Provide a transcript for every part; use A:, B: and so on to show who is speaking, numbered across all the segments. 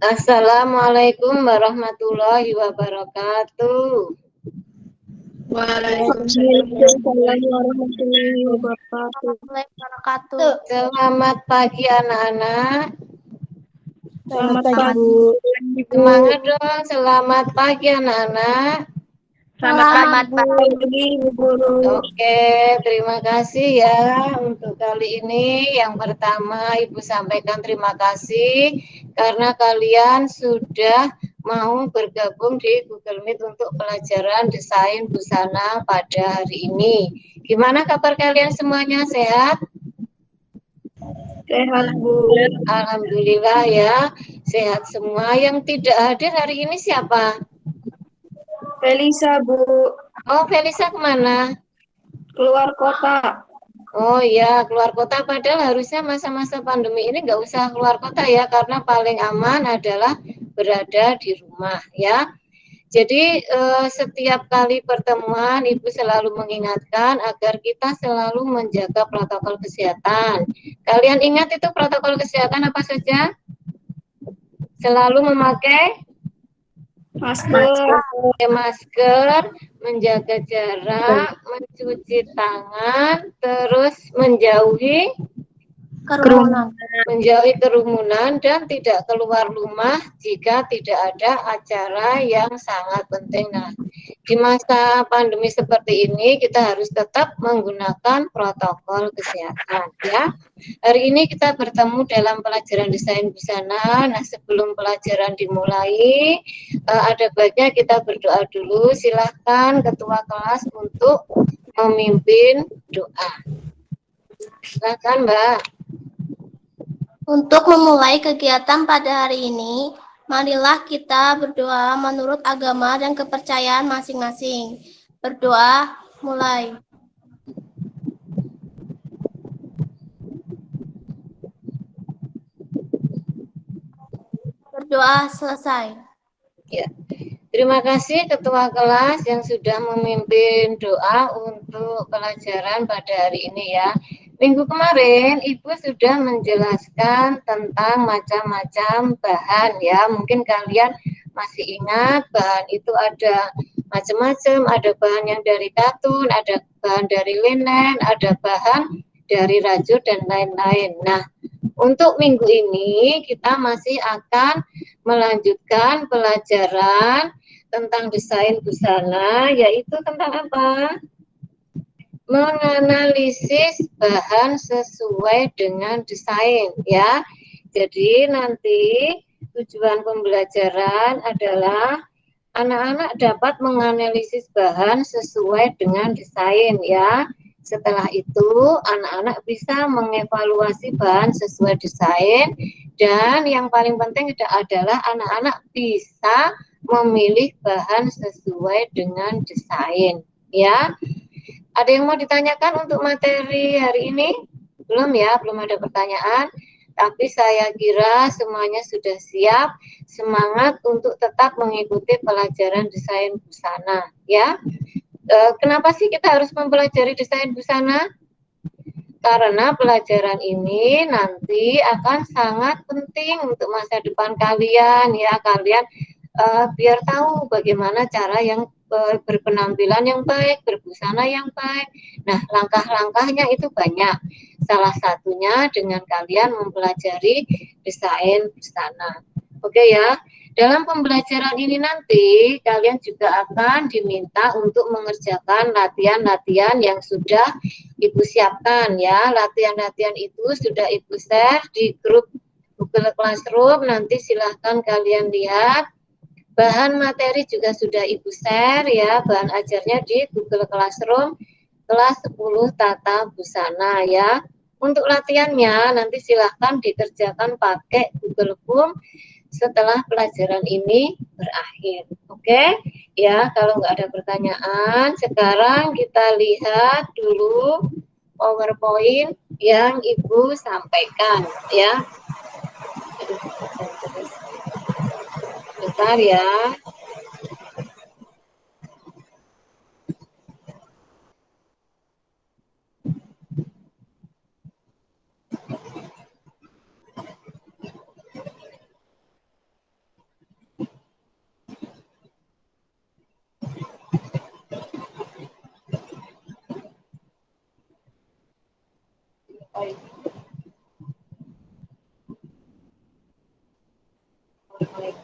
A: Assalamualaikum warahmatullahi wabarakatuh.
B: Waalaikumsalam warahmatullahi wabarakatuh.
A: Selamat pagi anak-anak.
B: Selamat pagi, Bu.
A: Semangat dong, selamat pagi anak-anak.
B: Selamat pagi, Bu Guru.
A: Oke, terima kasih ya untuk kali ini. Yang pertama Ibu sampaikan terima kasih karena kalian sudah mau bergabung di Google Meet untuk pelajaran desain busana pada hari ini. Gimana kabar kalian semuanya, sehat?
B: Sehat, Bu.
A: Alhamdulillah ya, sehat semua. Yang tidak hadir hari ini siapa?
B: Felisa, Bu.
A: Oh, Felisa kemana?
B: Keluar kota.
A: Oh ya, keluar kota, padahal harusnya masa-masa pandemi ini nggak usah keluar kota ya, karena paling aman adalah berada di rumah ya. Jadi setiap kali pertemuan Ibu selalu mengingatkan agar kita selalu menjaga protokol kesehatan. Kalian ingat itu protokol kesehatan apa saja? Selalu memakai masker, menjaga jarak, mencuci tangan, terus menjauhi kerumunan dan tidak keluar rumah jika tidak ada acara yang sangat penting. Nah, di masa pandemi seperti ini kita harus tetap menggunakan protokol kesehatan ya. Hari ini kita bertemu dalam pelajaran desain busana. Nah, sebelum pelajaran dimulai, ada baiknya kita berdoa dulu. Silahkan ketua kelas untuk memimpin doa. Silahkan Mbak.
C: Untuk memulai kegiatan pada hari ini, marilah kita berdoa menurut agama dan kepercayaan masing-masing. Berdoa, mulai. Berdoa selesai.
A: Ya. Terima kasih Ketua kelas yang sudah memimpin doa untuk pelajaran pada hari ini ya. Minggu kemarin Ibu sudah menjelaskan tentang macam-macam bahan ya. Mungkin kalian masih ingat bahan itu ada macam-macam, ada bahan yang dari katun, ada bahan dari linen, ada bahan dari rajut dan lain-lain. Nah, untuk minggu ini kita masih akan melanjutkan pelajaran tentang desain busana, yaitu tentang apa? Menganalisis bahan sesuai dengan desain ya. Jadi nanti tujuan pembelajaran adalah anak-anak dapat menganalisis bahan sesuai dengan desain ya. Setelah itu anak-anak bisa mengevaluasi bahan sesuai desain dan yang paling penting adalah anak-anak bisa memilih bahan sesuai dengan desain ya. Ada yang mau ditanyakan untuk materi hari ini? Belum ya, belum ada pertanyaan. Tapi saya kira semuanya sudah siap, semangat untuk tetap mengikuti pelajaran desain busana ya. Kenapa sih kita harus mempelajari desain busana? Karena pelajaran ini nanti akan sangat penting untuk masa depan kalian ya. Kalian biar tahu bagaimana cara yang berpenampilan yang baik, berbusana yang baik. Nah, langkah-langkahnya itu banyak. Salah satunya dengan kalian mempelajari desain busana. Oke ya. Dalam pembelajaran ini nanti kalian juga akan diminta untuk mengerjakan latihan-latihan yang sudah Ibu siapkan ya. Latihan-latihan itu sudah Ibu share di grup Google Classroom. Nanti silahkan kalian lihat. Bahan materi juga sudah Ibu share ya. Bahan ajarnya di Google Classroom kelas 10 tata busana ya. Untuk latihannya nanti silahkan dikerjakan pakai Google Form setelah pelajaran ini berakhir. Oke? Ya, kalau nggak ada pertanyaan, sekarang kita lihat dulu PowerPoint yang Ibu sampaikan ya. Bentar ya. Baik.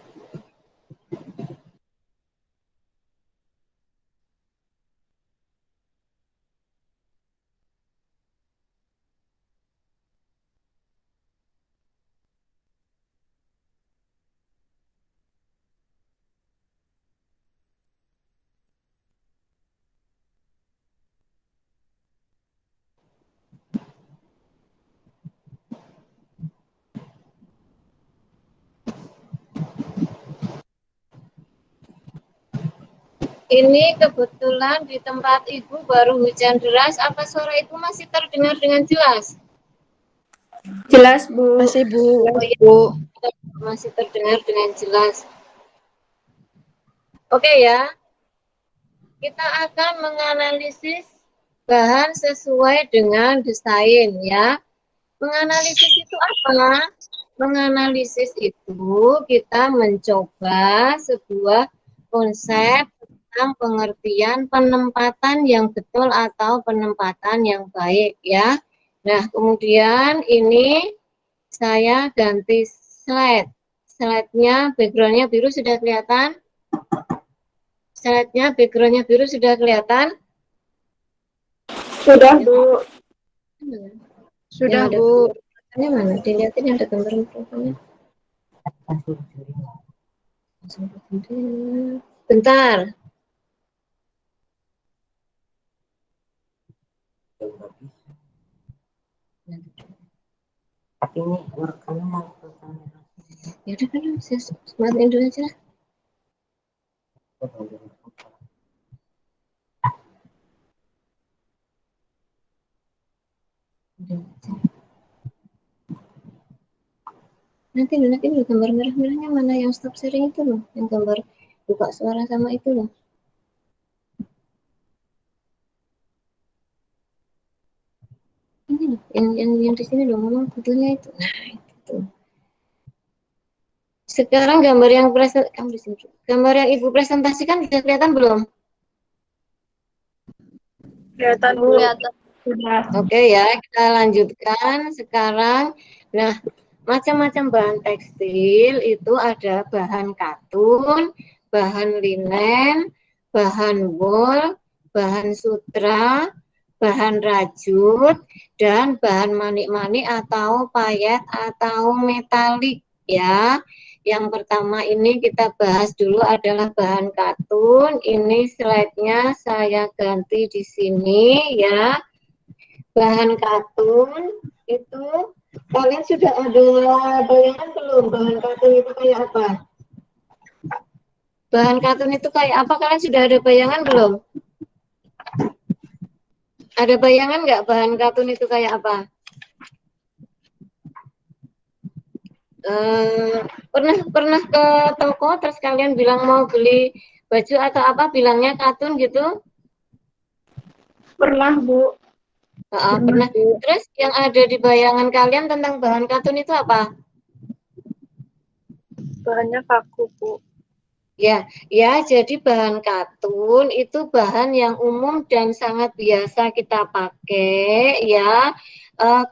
A: Ini kebetulan di tempat Ibu baru hujan deras, apa suara Ibu masih terdengar dengan jelas?
B: Jelas, Bu.
D: Masih Bu.
A: Oh iya, masih terdengar dengan jelas. Oke ya, kita akan menganalisis bahan sesuai dengan desain ya. Menganalisis itu apa? Menganalisis itu kita mencoba sebuah konsep tentang pengertian penempatan yang betul atau penempatan yang baik ya. Nah, kemudian ini saya ganti slide. Slide-nya background-nya biru sudah kelihatan? Slide-nya background-nya biru sudah kelihatan?
B: Sudah, Bu.
D: Sudah
A: Yang ada
D: Bu.
A: gambarnya mana? Dilihatin ada gambar mikrofonnya. Bentar.
E: Tapi ini rekamnya mau ke kamera.
A: Ya udah kan, saya matiin dulu aja lah. Nanti dulu gambar merah-merahnya mana yang stop sharing itu loh, yang gambar buka suara sama itu loh. Ini loh, yang di sini loh, ngomong butuhnya itu. Nah, itu. Sekarang gambar yang gambar yang Ibu presentasikan sudah kelihatan belum?
B: Kelihatan, Bu.
C: Kelihatan.
B: Sudah.
A: Oke ya, kita lanjutkan sekarang. Nah, macam-macam bahan tekstil itu ada bahan katun, bahan linen, bahan wol, bahan sutra, bahan rajut, dan bahan manik-manik atau payet atau metalik ya. Yang pertama ini kita bahas dulu adalah bahan katun. Ini slide-nya saya ganti di sini ya. Bahan katun itu kalian sudah ada bayangan belum bahan katun itu kayak apa? Bahan katun itu kayak apa? Kalian sudah ada bayangan belum? Ada bayangan nggak bahan katun itu kayak apa? Pernah ke toko terus kalian bilang mau beli baju atau apa bilangnya katun gitu?
B: Pernah, Bu.
A: Pernah. Terus yang ada di bayangan kalian tentang bahan katun itu apa?
B: Bahannya kaku, Bu.
A: Ya, jadi bahan katun itu bahan yang umum dan sangat biasa kita pakai ya.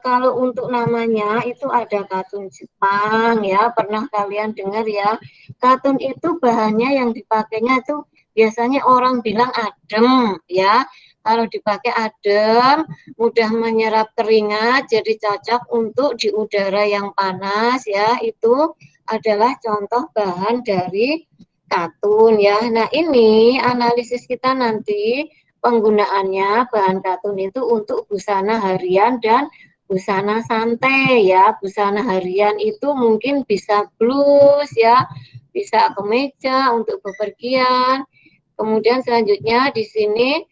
A: Kalau untuk namanya itu ada katun Jepang ya, pernah kalian dengar ya. Katun itu bahannya yang dipakainya itu biasanya orang bilang adem ya. Kalau dipakai adem, mudah menyerap keringat, jadi cocok untuk di udara yang panas ya. Itu adalah contoh bahan dari katun ya. Nah, ini analisis kita nanti penggunaannya bahan katun itu untuk busana harian dan busana santai ya. Busana harian itu mungkin bisa blus ya, bisa kemeja untuk bepergian. Kemudian selanjutnya di sini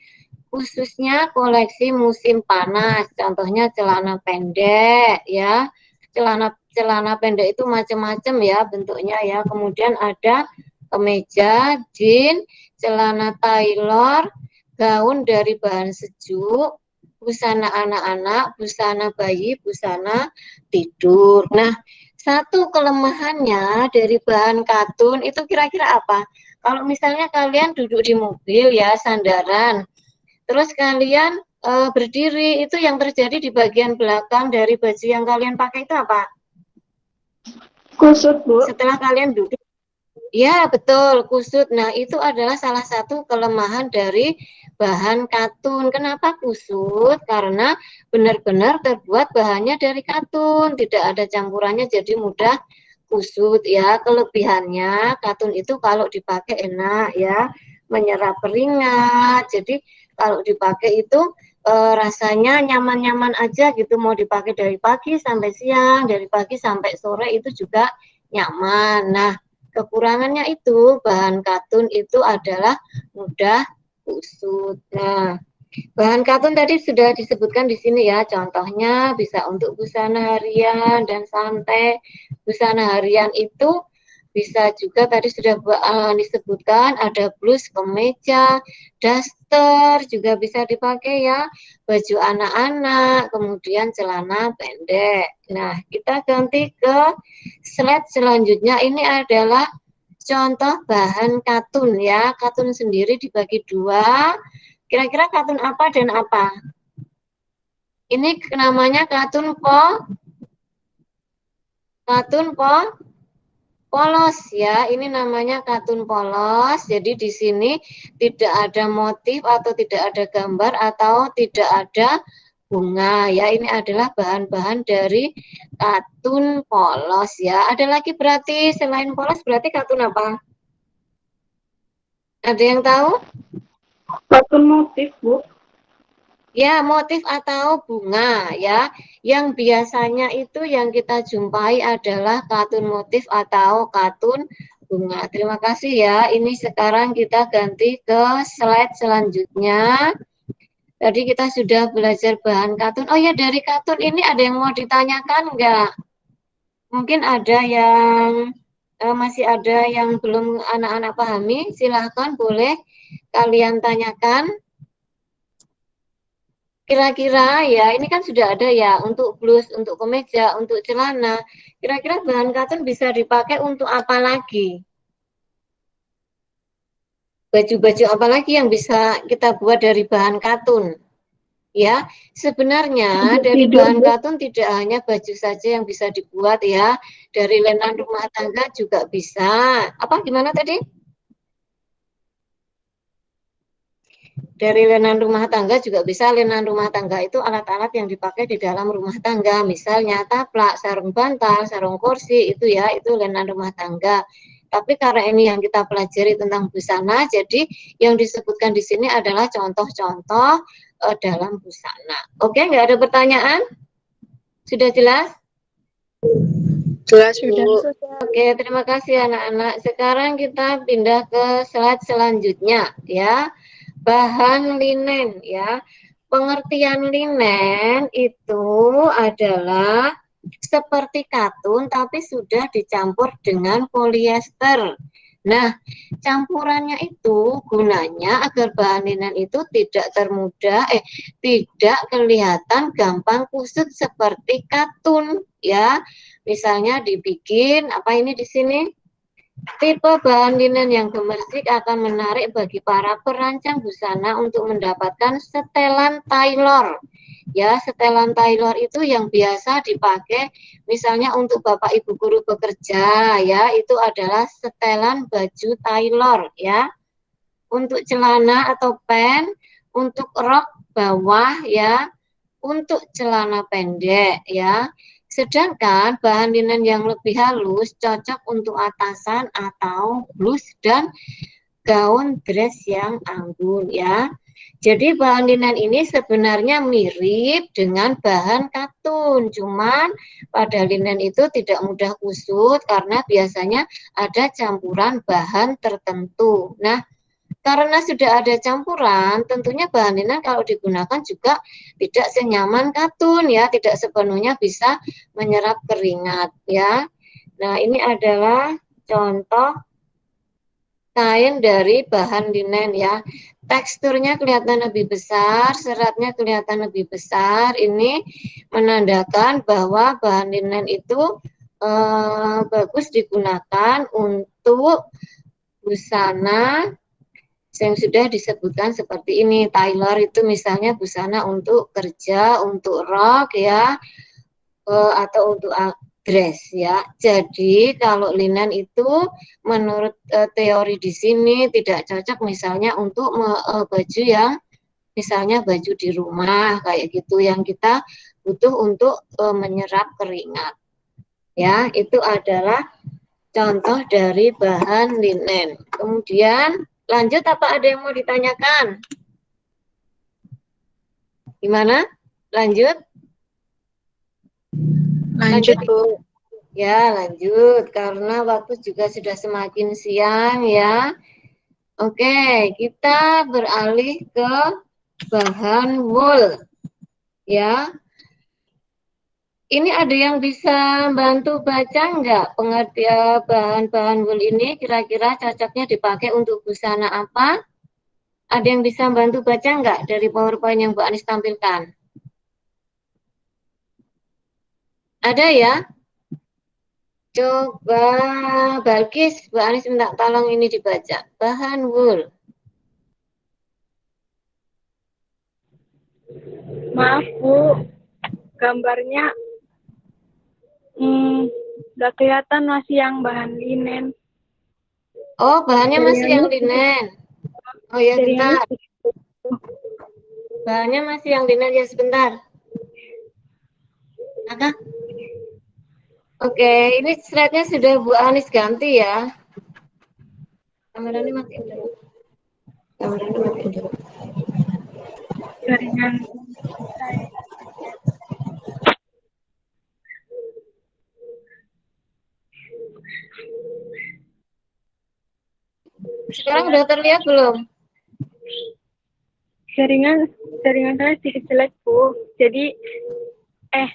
A: khususnya koleksi musim panas, contohnya celana pendek ya. Celana pendek itu macam-macam ya bentuknya ya. Kemudian ada kemeja, jeans, celana tailor, gaun dari bahan sejuk, busana anak-anak, busana bayi, busana tidur. Nah, satu kelemahannya dari bahan katun itu kira-kira apa? Kalau misalnya kalian duduk di mobil ya, sandaran, terus kalian berdiri, itu yang terjadi di bagian belakang dari baju yang kalian pakai itu apa?
B: Kusut, Bu.
A: Setelah kalian duduk, Ya, betul, kusut. Nah, itu adalah salah satu kelemahan dari bahan katun. Kenapa kusut? Karena benar-benar terbuat bahannya dari katun, tidak ada campurannya, jadi mudah kusut ya. Kelebihannya katun itu kalau dipakai enak ya, menyerap keringat. Jadi kalau dipakai itu rasanya nyaman-nyaman aja gitu, mau dipakai dari pagi sampai siang, dari pagi sampai sore itu juga nyaman. Nah, kekurangannya itu bahan katun itu adalah mudah kusut. Nah, bahan katun tadi sudah disebutkan di sini ya, contohnya bisa untuk busana harian dan santai. Busana harian itu bisa juga tadi sudah disebutkan ada blus, kemeja, daster juga bisa dipakai ya, baju anak-anak, kemudian celana pendek. Nah, kita ganti ke slide selanjutnya. Ini adalah contoh bahan katun ya. Katun sendiri dibagi dua. Kira-kira katun apa dan apa? Ini namanya katun polos ya. Ini namanya katun polos. Jadi di sini tidak ada motif atau tidak ada gambar atau tidak ada bunga ya. Ini adalah bahan-bahan dari katun polos ya. Ada lagi berarti selain polos berarti katun apa? Ada yang tahu?
B: Katun motif, Bu.
A: Ya, motif atau bunga ya. Yang biasanya itu yang kita jumpai adalah katun motif atau katun bunga. Terima kasih ya. Ini sekarang kita ganti ke slide selanjutnya. Tadi kita sudah belajar bahan katun. Oh ya, dari katun ini ada yang mau ditanyakan enggak? Mungkin ada yang masih ada yang belum anak-anak pahami. Silahkan boleh kalian tanyakan. Kira-kira ya, ini kan sudah ada ya untuk blus, untuk kemeja, untuk celana. Kira-kira bahan katun bisa dipakai untuk apa lagi? Baju-baju apa lagi yang bisa kita buat dari bahan katun? Ya, sebenarnya dari bahan katun tidak hanya baju saja yang bisa dibuat ya. Dari lenan rumah tangga juga bisa. Apa gimana tadi? Dari lenan rumah tangga juga bisa. Lenan rumah tangga itu alat-alat yang dipakai di dalam rumah tangga, misalnya taplak, sarung bantal, sarung kursi, itu ya, itu lenan rumah tangga. Tapi karena ini yang kita pelajari tentang busana, jadi yang disebutkan di sini adalah contoh-contoh dalam busana. Oke, nggak ada pertanyaan? Sudah jelas?
B: Jelas, Bu.
A: Oke, terima kasih anak-anak. Sekarang kita pindah ke slide selanjutnya ya. Bahan linen ya. Pengertian linen itu adalah seperti katun tapi sudah dicampur dengan polyester. Nah, campurannya itu gunanya agar bahan linen itu tidak tidak kelihatan gampang kusut seperti katun ya. Misalnya dibikin apa ini di sini? Tipe bahan linen yang gemersik akan menarik bagi para perancang busana untuk mendapatkan setelan tailor. Ya, setelan tailor itu yang biasa dipakai misalnya untuk Bapak Ibu guru bekerja ya, itu adalah setelan baju tailor ya. Untuk celana atau pen, untuk rok bawah ya, untuk celana pendek ya. Sedangkan bahan linen yang lebih halus cocok untuk atasan atau blus dan gaun dress yang anggun ya. Jadi bahan linen ini sebenarnya mirip dengan bahan katun, cuman pada linen itu tidak mudah kusut karena biasanya ada campuran bahan tertentu. Nah, karena sudah ada campuran, tentunya bahan linen kalau digunakan juga tidak senyaman katun ya, tidak sepenuhnya bisa menyerap keringat ya. Nah, ini adalah contoh kain dari bahan linen ya. Teksturnya kelihatan lebih besar, seratnya kelihatan lebih besar. Ini menandakan bahwa bahan linen itu bagus digunakan untuk busana yang sudah disebutkan seperti ini. Tailor itu misalnya busana untuk kerja, untuk rok ya, atau untuk dress ya. Jadi kalau linen itu menurut teori di sini tidak cocok misalnya untuk baju yang misalnya baju di rumah kayak gitu yang kita butuh untuk menyerap keringat. Ya, itu adalah contoh dari bahan linen. Kemudian lanjut apa ada yang mau ditanyakan? Gimana? Lanjut?
B: Lanjut, Bu.
A: Ya, lanjut. Karena waktu juga sudah semakin siang ya. Oke, kita beralih ke bahan wool. Ya, ini ada yang bisa bantu baca nggak pengertian bahan-bahan wool ini kira-kira cocoknya dipakai untuk busana apa? Ada yang bisa bantu baca nggak dari PowerPoint yang Bu Anis tampilkan? Ada ya? Coba Balkis, Bu Anis minta tolong ini dibaca. Bahan wool.
B: Maaf, Bu. Gambarnya nggak kelihatan masih yang bahan linen.
A: Oh, bahannya masih yang
B: Jaringannya
A: linen. Oh ya,
B: jaringannya
A: bentar. Bahannya masih yang linen ya, sebentar. Apa? Oke, ini slide-nya sudah Bu Anis ganti ya. Kameranya matiin dulu. Kameranya matiin dulu.
B: jaringan.
A: Sekarang udah terlihat belum?
B: Jaringan saya sedikit jelek, Bu. Jadi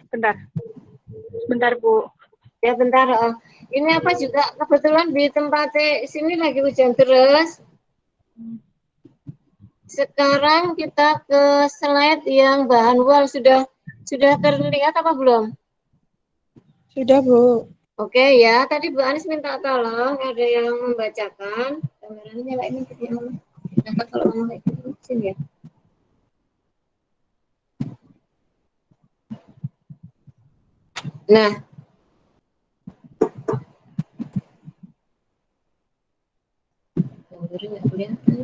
B: sebentar, Bu.
A: Ya bentar. Ini apa juga kebetulan di tempat sini lagi hujan terus. Sekarang kita ke slide yang bahan wool sudah terlihat apa belum?
B: Sudah, Bu.
A: Oke ya, tadi Bu Anis minta tolong ada yang membacakan. Kameranya nyalain yang mana? Nah, kalau mau kayak gitu sini ya. Nah, gambarnya nggak kelihatan.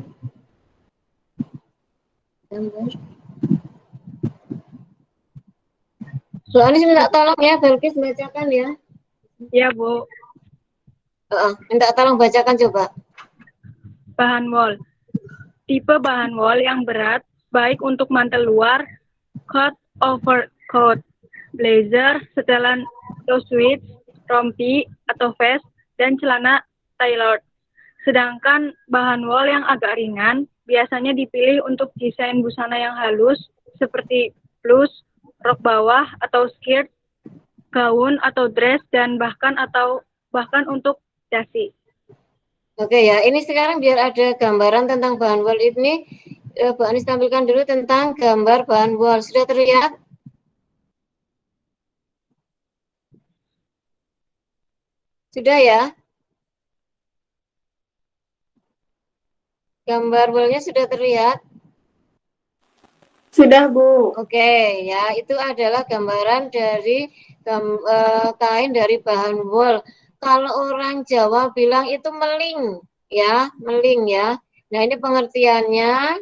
A: Gambar. Bu Anis minta tolong ya, Balkis bacakan ya.
B: Iya, Bu.
A: Minta tolong bacakan coba.
B: Bahan wol. Tipe bahan wol yang berat, baik untuk mantel luar, coat, overcoat, blazer, setelan low sweats, rompi atau vest, dan celana tailored. Sedangkan bahan wol yang agak ringan biasanya dipilih untuk desain busana yang halus seperti blus, rok bawah atau skirt, gaun atau dress, dan bahkan untuk dasi.
A: Oke ya, ini sekarang biar ada gambaran tentang bahan wool ini, Bu Anis tampilkan dulu tentang gambar bahan wool. Sudah terlihat? Sudah ya? Gambar woolnya sudah terlihat?
B: Sudah, Bu.
A: Oke, ya itu adalah gambaran dari kain dari bahan wool. Kalau orang Jawa bilang itu meling, ya, meling ya. Nah ini pengertiannya.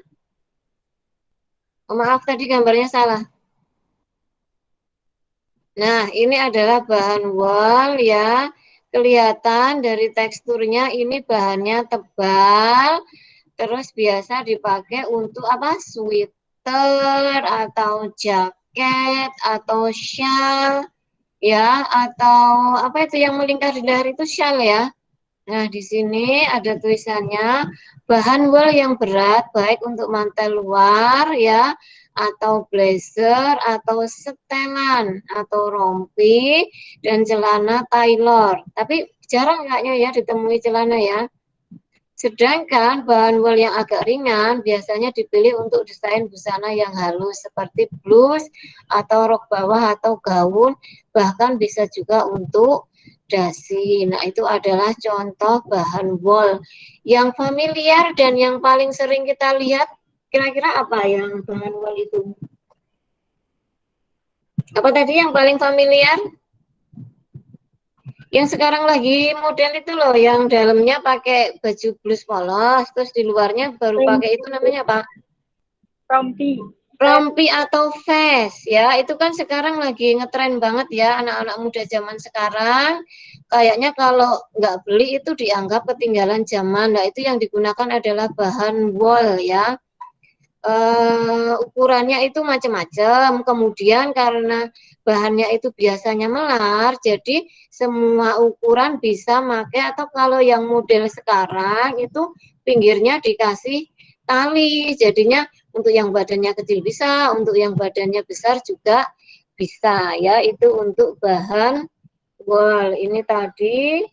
A: Oh, maaf tadi gambarnya salah. Nah ini adalah bahan wool ya. Kelihatan dari teksturnya ini bahannya tebal. Terus biasa dipakai untuk apa? Sweater atau jaket atau shawl ya atau apa itu yang melingkar di leher itu shawl ya. Nah, di sini ada tulisannya bahan wool yang berat baik untuk mantel luar ya atau blazer atau setelan atau rompi dan celana tailor. Tapi jarang kayaknya ya ditemui celana ya. Sedangkan bahan wool yang agak ringan biasanya dipilih untuk desain busana yang halus seperti blus atau rok bawah atau gaun, bahkan bisa juga untuk dasi. Nah, itu adalah contoh bahan wool yang familiar dan yang paling sering kita lihat. Kira-kira apa yang bahan wool itu? Apa tadi yang paling familiar? Yang sekarang lagi model itu loh, yang dalamnya pakai baju blus polos, terus di luarnya baru pakai itu namanya apa?
B: Rompi.
A: Rompi atau vest ya, itu kan sekarang lagi ngetren banget ya anak-anak muda zaman sekarang. Kayaknya kalau nggak beli itu dianggap ketinggalan zaman. Nah, itu yang digunakan adalah bahan wool ya. Ukurannya itu macam-macam. Kemudian karena bahannya itu biasanya melar, jadi semua ukuran bisa pakai, atau kalau yang model sekarang itu pinggirnya dikasih tali. Jadinya untuk yang badannya kecil bisa, untuk yang badannya besar juga bisa ya. Itu untuk bahan wool. Ini tadi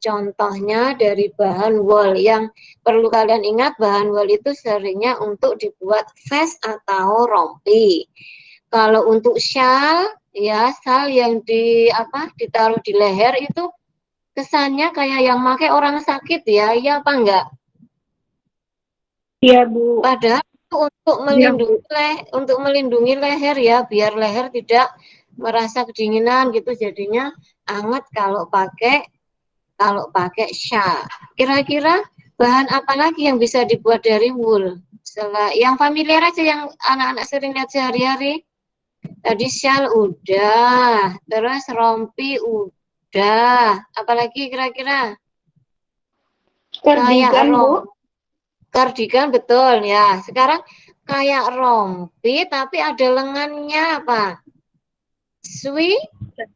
A: contohnya dari bahan wool. Yang perlu kalian ingat, bahan wool itu seringnya untuk dibuat vest atau rompi. Kalau untuk shawl, ya shawl yang ditaruh di leher itu kesannya kayak yang pakai orang sakit ya, iya apa enggak?
B: Iya, Bu.
A: Padahal itu untuk melindungi leher ya, biar leher tidak merasa kedinginan gitu, jadinya hangat kalau pakai shawl. Kira-kira bahan apa lagi yang bisa dibuat dari wool? Yang familiar aja, yang anak-anak sering lihat sehari-hari. Tadi shawl udah, terus rompi udah. Apalagi kira-kira? Kayak
B: Kardigan, Bu.
A: kardigan betul ya. Sekarang kayak rompi tapi ada lengannya apa?
B: Sweater.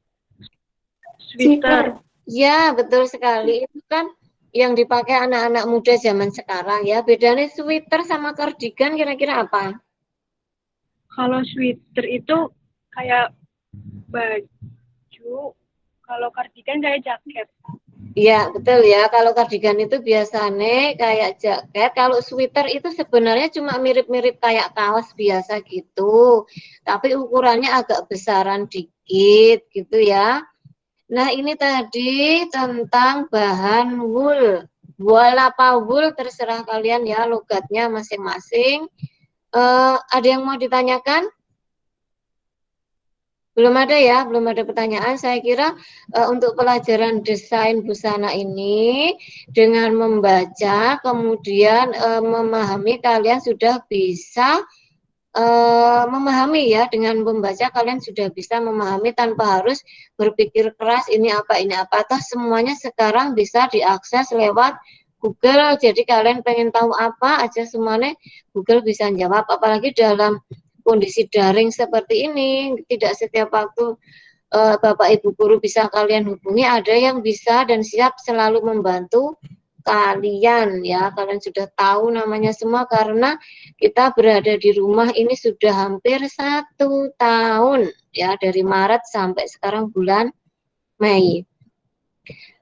A: Ya, betul sekali. Itu kan yang dipakai anak-anak muda zaman sekarang ya. Bedanya sweater sama kardigan kira-kira apa?
B: Kalau sweater itu kayak baju, kalau kardigan kayak jaket.
A: Ya, betul ya. Kalau kardigan itu biasanya kayak jaket. Kalau sweater itu sebenarnya cuma mirip-mirip kayak kaos biasa gitu. Tapi ukurannya agak besaran dikit gitu ya. Nah, ini tadi tentang bahan wool. Wool apa wool terserah kalian ya, logatnya masing-masing. Ada yang mau ditanyakan? Belum ada ya, belum ada pertanyaan. Saya kira untuk pelajaran desain busana ini dengan membaca, kemudian memahami, kalian sudah bisa memahami ya. Dengan membaca kalian sudah bisa memahami tanpa harus berpikir keras ini apa, atau semuanya sekarang bisa diakses lewat Google. Jadi kalian pengen tahu apa aja semuanya Google bisa jawab, apalagi dalam kondisi daring seperti ini, tidak setiap waktu Bapak Ibu guru bisa kalian hubungi. Ada yang bisa dan siap selalu membantu kalian ya. Kalian sudah tahu namanya semua karena kita berada di rumah ini sudah hampir 1 tahun ya, dari Maret sampai sekarang bulan Mei.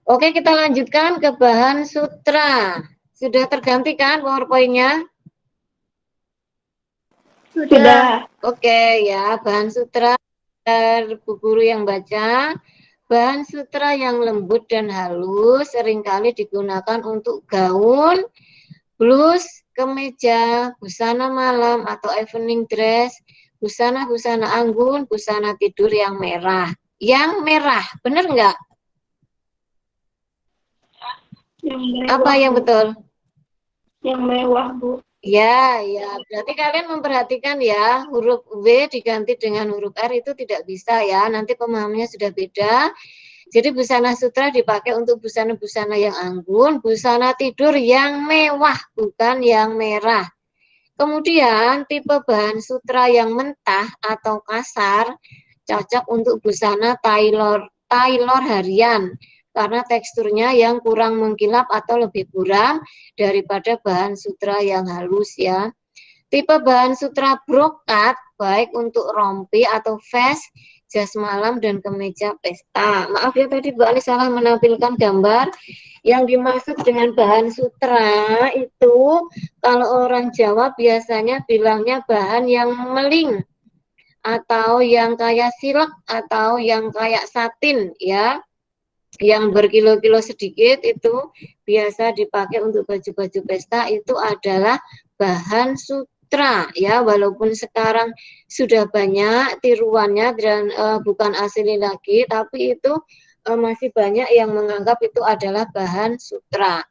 A: Oke, kita lanjutkan ke bahan sutra. Sudah terganti kan PowerPoint-nya?
C: Sudah.
A: Oke ya, bahan sutra Bu guru yang baca. Bahan sutra yang lembut dan halus seringkali digunakan untuk gaun, blus, kemeja, busana malam atau evening dress, busana-busana anggun, busana tidur yang merah. Yang merah, benar nggak?
C: Yang mewah,
A: Apa yang
C: Bu.
A: betul?
C: Yang mewah, Bu.
A: Ya, berarti kalian memperhatikan ya, huruf W diganti dengan huruf R itu tidak bisa ya, nanti pemahamannya sudah beda. Jadi busana sutra dipakai untuk busana-busana yang anggun, busana tidur yang mewah, bukan yang merah. Kemudian tipe bahan sutra yang mentah atau kasar cocok untuk busana tailor harian karena teksturnya yang kurang mengkilap atau lebih buram daripada bahan sutra yang halus ya. Tipe bahan sutra brokat baik untuk rompi atau vest, jas malam dan kemeja pesta. Maaf ya tadi Mbak Ali salah menampilkan gambar. Yang dimaksud dengan bahan sutra itu kalau orang Jawa biasanya bilangnya bahan yang meling atau yang kayak silk atau yang kayak satin ya, yang berkilo-kilo sedikit itu biasa dipakai untuk baju-baju pesta, itu adalah bahan sutra ya, walaupun sekarang sudah banyak tiruannya dan bukan asli lagi, tapi itu masih banyak yang menganggap itu adalah bahan sutra.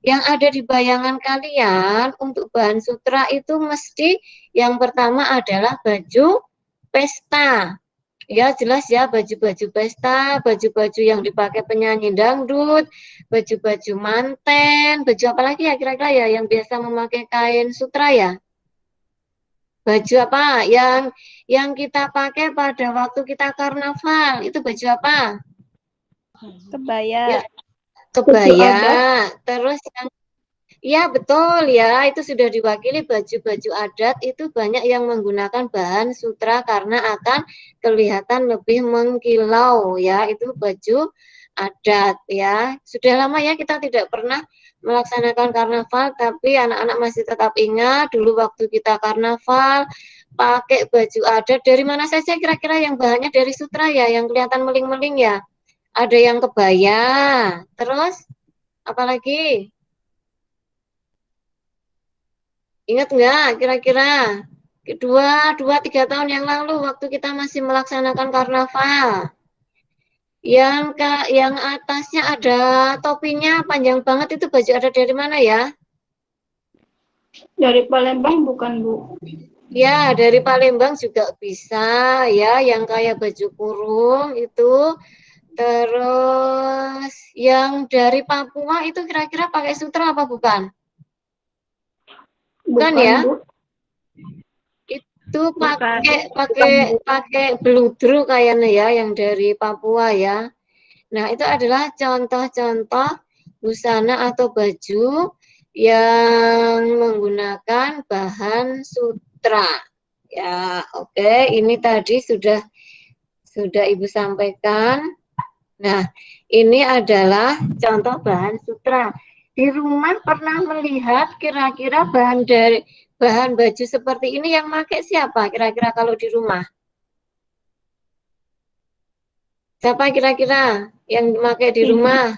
A: Yang ada di bayangan kalian untuk bahan sutra itu mesti yang pertama adalah baju pesta. Ya jelas ya, baju-baju pesta, baju-baju yang dipakai penyanyi dangdut, baju-baju manten, baju apa lagi ya kira-kira ya yang biasa memakai kain sutra ya? Baju apa yang kita pakai pada waktu kita karnaval? Itu baju apa?
B: Kebaya.
A: Ya,
B: Baju
A: kebaya.
B: adat.
A: Terus yang ya betul ya, itu sudah diwakili baju-baju adat itu banyak yang menggunakan bahan sutra karena akan kelihatan lebih mengkilau ya, itu baju adat ya. Sudah lama ya kita tidak pernah melaksanakan karnaval, tapi anak-anak masih tetap ingat dulu waktu kita karnaval pakai baju adat dari mana saja kira-kira yang bahannya dari sutra ya, yang kelihatan meling-meling ya. Ada yang kebaya, terus apalagi? Ingat nggak kira-kira? Dua, 3 tahun yang lalu waktu kita masih melaksanakan karnaval. Yang atasnya ada topinya panjang banget itu baju ada dari mana ya?
B: Dari Palembang bukan, Bu?
A: Ya, dari Palembang juga bisa ya, yang kayak baju kurung itu. Terus yang dari Papua itu kira-kira pakai sutra apa bukan? Bukan
B: Bukan,
A: ya?
B: Bu.
A: Itu
B: Bukan.
A: pakai beludru kayaknya ya yang dari Papua ya. Nah, itu adalah contoh-contoh busana atau baju yang menggunakan bahan sutra. Ya, oke, ini tadi sudah Ibu sampaikan. Nah, ini adalah contoh bahan sutra. Di rumah pernah melihat kira-kira bahan baju seperti ini yang pakai siapa kira-kira kalau di rumah? Siapa kira-kira yang pakai di rumah?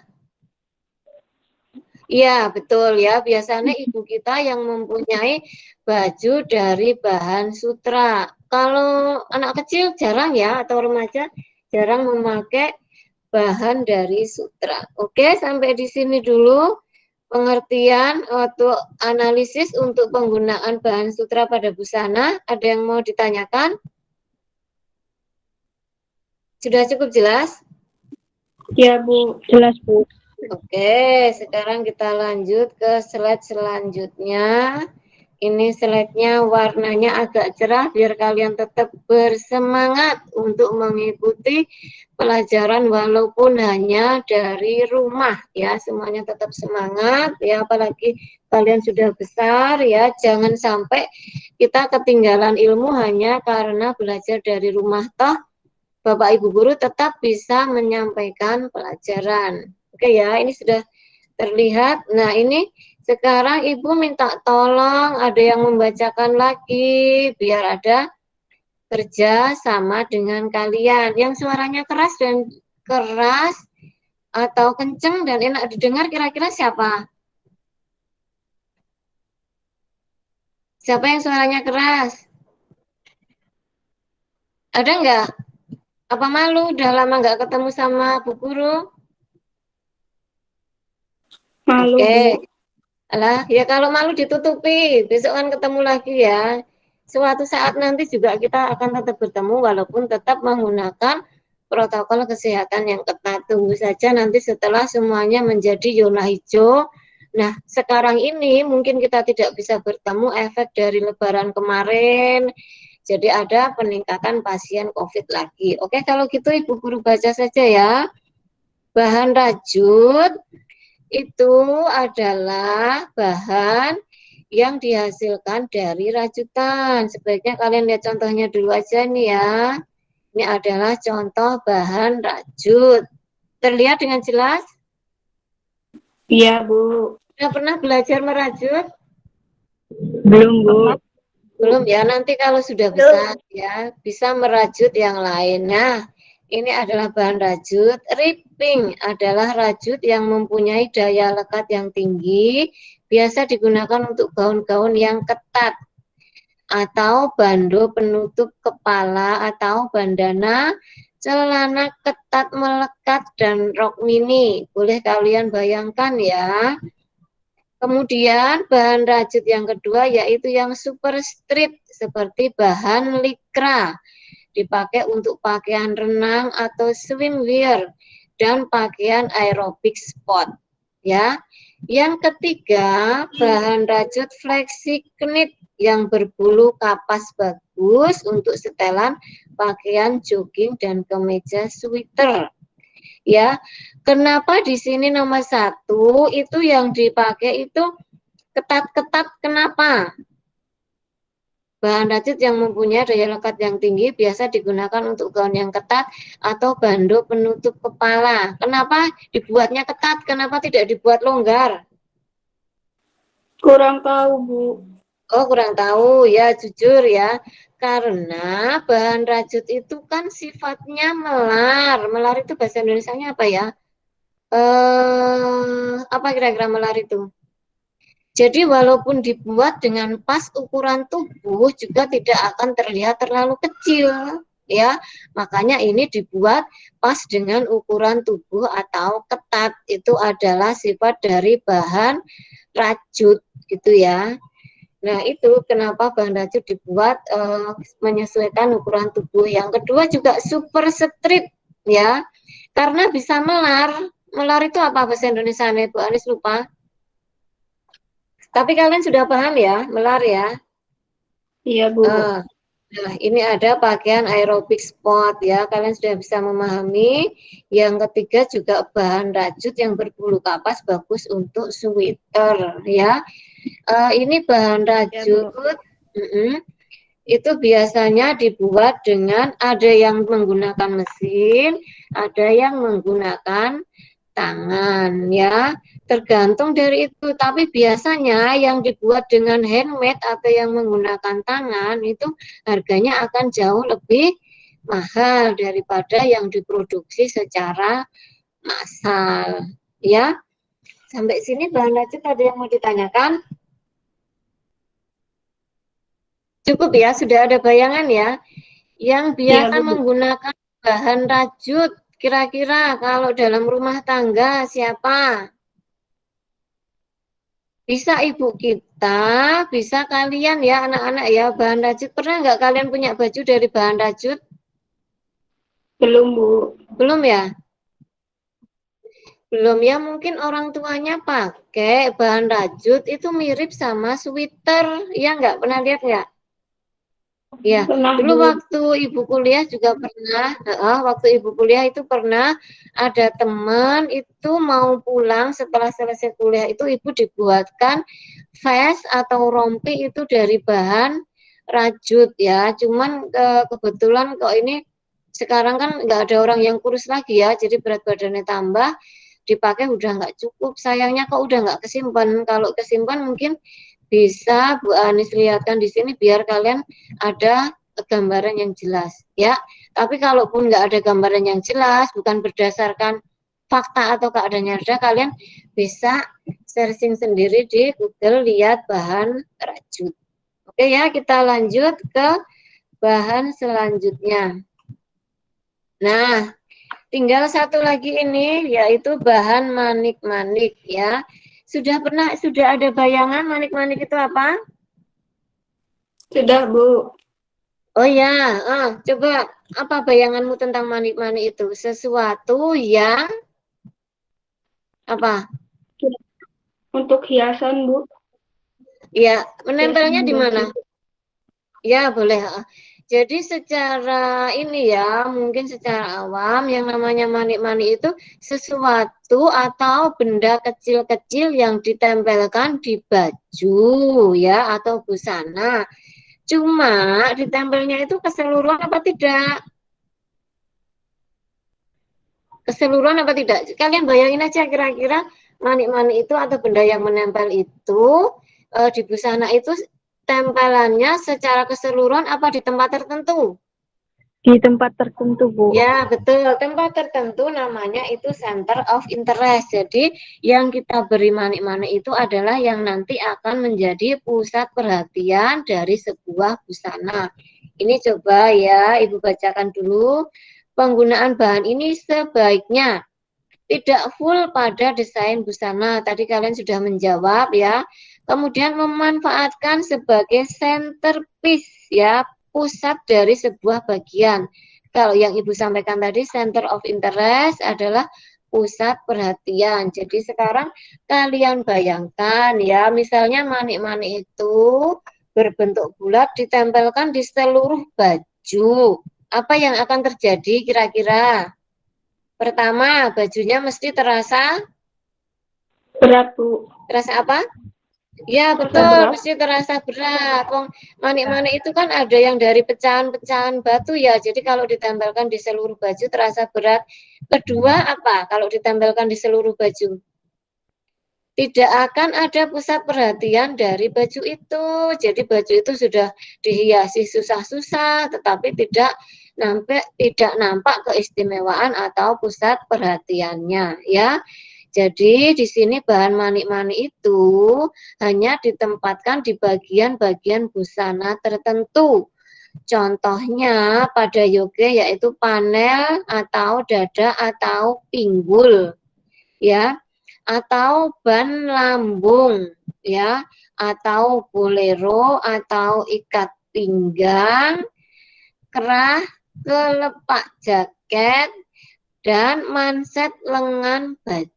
A: Iya, betul ya. Biasanya ibu kita yang mempunyai baju dari bahan sutra. Kalau anak kecil jarang ya, atau remaja jarang memakai bahan dari sutra. Oke, sampai di sini dulu pengertian atau analisis untuk penggunaan bahan sutra pada busana. Ada yang mau ditanyakan? Sudah cukup jelas?
B: Ya, Bu. Jelas, Bu.
A: Oke, sekarang kita lanjut ke slide selanjutnya. Ini slide-nya warnanya agak cerah biar kalian tetap bersemangat untuk mengikuti pelajaran walaupun hanya dari rumah ya. Semuanya tetap semangat ya, apalagi kalian sudah besar ya. Jangan sampai kita ketinggalan ilmu hanya karena belajar dari rumah, toh Bapak Ibu guru tetap bisa menyampaikan pelajaran. Oke ya, ini sudah terlihat. Nah, ini sekarang Ibu minta tolong ada yang membacakan lagi biar ada kerja sama dengan kalian. Yang suaranya keras atau kenceng dan enak didengar kira-kira siapa? Siapa yang suaranya keras? Ada nggak? Apa malu? Udah lama nggak ketemu sama Bu Guru?
B: Malu,
A: Oke.
B: Bu.
A: Alah, ya kalau malu ditutupi, besok kan ketemu lagi ya. Suatu saat nanti juga kita akan tetap bertemu walaupun tetap menggunakan protokol kesehatan yang ketat. Tunggu saja nanti setelah semuanya menjadi zona hijau. Nah, sekarang ini mungkin kita tidak bisa bertemu efek dari lebaran kemarin. Jadi ada peningkatan pasien COVID lagi. Oke, kalau gitu Ibu Guru baca saja ya. Bahan rajut itu adalah bahan yang dihasilkan dari rajutan. Sebaiknya kalian lihat contohnya dulu aja nih ya. Ini adalah contoh bahan rajut. Terlihat dengan jelas?
B: Iya, Bu.
A: Sudah pernah belajar merajut?
B: Belum, Bu.
A: Belum ya, nanti kalau sudah besar ya, bisa merajut yang lain. Nah, ini adalah bahan rajut. Ripping adalah rajut yang mempunyai daya lekat yang tinggi, biasa digunakan untuk gaun-gaun yang ketat atau bando penutup kepala atau bandana celana ketat melekat dan rok mini. Boleh kalian bayangkan ya. Kemudian bahan rajut yang kedua yaitu yang super street seperti bahan likra. Dipakai untuk pakaian renang atau swimwear dan pakaian aerobik sport. Ya. Yang ketiga, bahan rajut flexi knit yang berbulu kapas bagus untuk setelan pakaian jogging dan kemeja sweater. Ya, kenapa di sini nomor 1 itu yang dipakai itu ketat-ketat? Kenapa? Bahan rajut yang mempunyai daya lekat yang tinggi biasa digunakan untuk gaun yang ketat atau bando penutup kepala. Kenapa dibuatnya ketat? Kenapa tidak dibuat longgar?
B: Kurang tahu, Bu.
A: Oh, kurang tahu ya, jujur ya. Karena bahan rajut itu kan sifatnya melar. Melar itu bahasa Indonesianya apa ya? Apa kira-kira melar itu? Jadi walaupun dibuat dengan pas ukuran tubuh juga tidak akan terlihat terlalu kecil, ya. Makanya ini dibuat pas dengan ukuran tubuh atau ketat. Itu adalah sifat dari bahan rajut gitu ya. Nah, itu kenapa bahan rajut dibuat menyesuaikan ukuran tubuh. Yang kedua juga super street ya. Karena bisa melar. Melar itu apa bahasa Indonesia, Bu Anis lupa. Tapi kalian sudah paham ya, melar ya?
B: Iya, Bu.
A: Nah, ini ada pakaian aerobik sport ya, kalian sudah bisa memahami. Yang ketiga juga bahan rajut yang berbulu kapas bagus untuk sweater ya. Ini bahan rajut, itu biasanya dibuat dengan ada yang menggunakan mesin, ada yang menggunakan tangan ya, tergantung dari itu. Tapi biasanya yang dibuat dengan handmade atau yang menggunakan tangan itu harganya akan jauh lebih mahal daripada yang diproduksi secara massal ya. Sampai sini bahan rajut ada yang mau ditanyakan? Cukup ya, sudah ada bayangan ya. Yang biasa menggunakan bahan rajut kira-kira kalau dalam rumah tangga siapa? Bisa ibu kita, bisa kalian ya anak-anak ya, bahan rajut. Pernah nggak kalian punya baju dari bahan rajut?
B: Belum, Bu.
A: Belum ya? Belum ya, mungkin orang tuanya pakai bahan rajut itu mirip sama sweater. Ya nggak? Pernah lihat nggak? Ya, dulu waktu ibu kuliah juga pernah, waktu ibu kuliah itu pernah ada teman itu mau pulang setelah selesai kuliah itu ibu dibuatkan vest atau rompi itu dari bahan rajut ya. Cuman kebetulan kok ini sekarang kan nggak ada orang yang kurus lagi ya, jadi berat badannya tambah, dipakai udah nggak cukup. Sayangnya kok udah nggak kesimpan. Kalau kesimpan mungkin bisa Bu Anis lihatkan di sini biar kalian ada gambaran yang jelas ya. Tapi kalaupun nggak ada gambaran yang jelas, bukan berdasarkan fakta atau keadaan yang ada, kalian bisa searching sendiri di Google, lihat bahan rajut. Oke ya, kita lanjut ke bahan selanjutnya. Nah, tinggal satu lagi ini yaitu bahan manik-manik ya. Sudah ada bayangan manik-manik itu apa?
B: Sudah, Bu.
A: Oh ya, coba apa bayanganmu tentang manik-manik itu? Sesuatu yang apa?
B: Untuk hiasan, Bu.
A: Ya, menempelnya di mana? Ya, boleh. Jadi secara ini ya, mungkin secara awam yang namanya manik-manik itu sesuatu atau benda kecil-kecil yang ditempelkan di baju ya atau busana. Cuma ditempelnya itu keseluruhan apa tidak? Keseluruhan apa tidak? Kalian bayangin aja kira-kira manik-manik itu atau benda yang menempel itu di busana itu tempelannya secara keseluruhan apa di tempat tertentu?
B: Di tempat tertentu, Bu.
A: Ya, betul. Tempat tertentu namanya itu center of interest. Jadi, yang kita beri manik-manik itu adalah yang nanti akan menjadi pusat perhatian dari sebuah busana. Ini coba ya, Ibu bacakan dulu. penggunaan bahan ini sebaiknya tidak full pada desain busana. Tadi kalian sudah menjawab ya. Kemudian memanfaatkan sebagai centerpiece ya, pusat dari sebuah bagian. Kalau yang Ibu sampaikan tadi center of interest adalah pusat perhatian. Jadi sekarang kalian bayangkan ya, misalnya manik-manik itu berbentuk bulat ditempelkan di seluruh baju. Apa yang akan terjadi kira-kira? Pertama, bajunya mesti terasa
B: Berat, Bu.
A: terasa apa? Ya, betul,
B: Berat.
A: mesti terasa berat. Wong manik-manik itu kan ada yang dari pecahan-pecahan batu ya. Jadi kalau ditempelkan di seluruh baju terasa berat. Kedua apa? Kalau ditempelkan di seluruh baju, tidak akan ada pusat perhatian dari baju itu. Jadi baju itu sudah dihiasi susah-susah, tetapi tidak nampak keistimewaan atau pusat perhatiannya ya. Jadi di sini bahan manik-manik itu hanya ditempatkan di bagian-bagian busana tertentu. Contohnya pada yoga yaitu panel atau dada atau pinggul ya, atau ban lambung ya, atau bolero atau ikat pinggang, kerah kelepak jaket dan manset lengan baju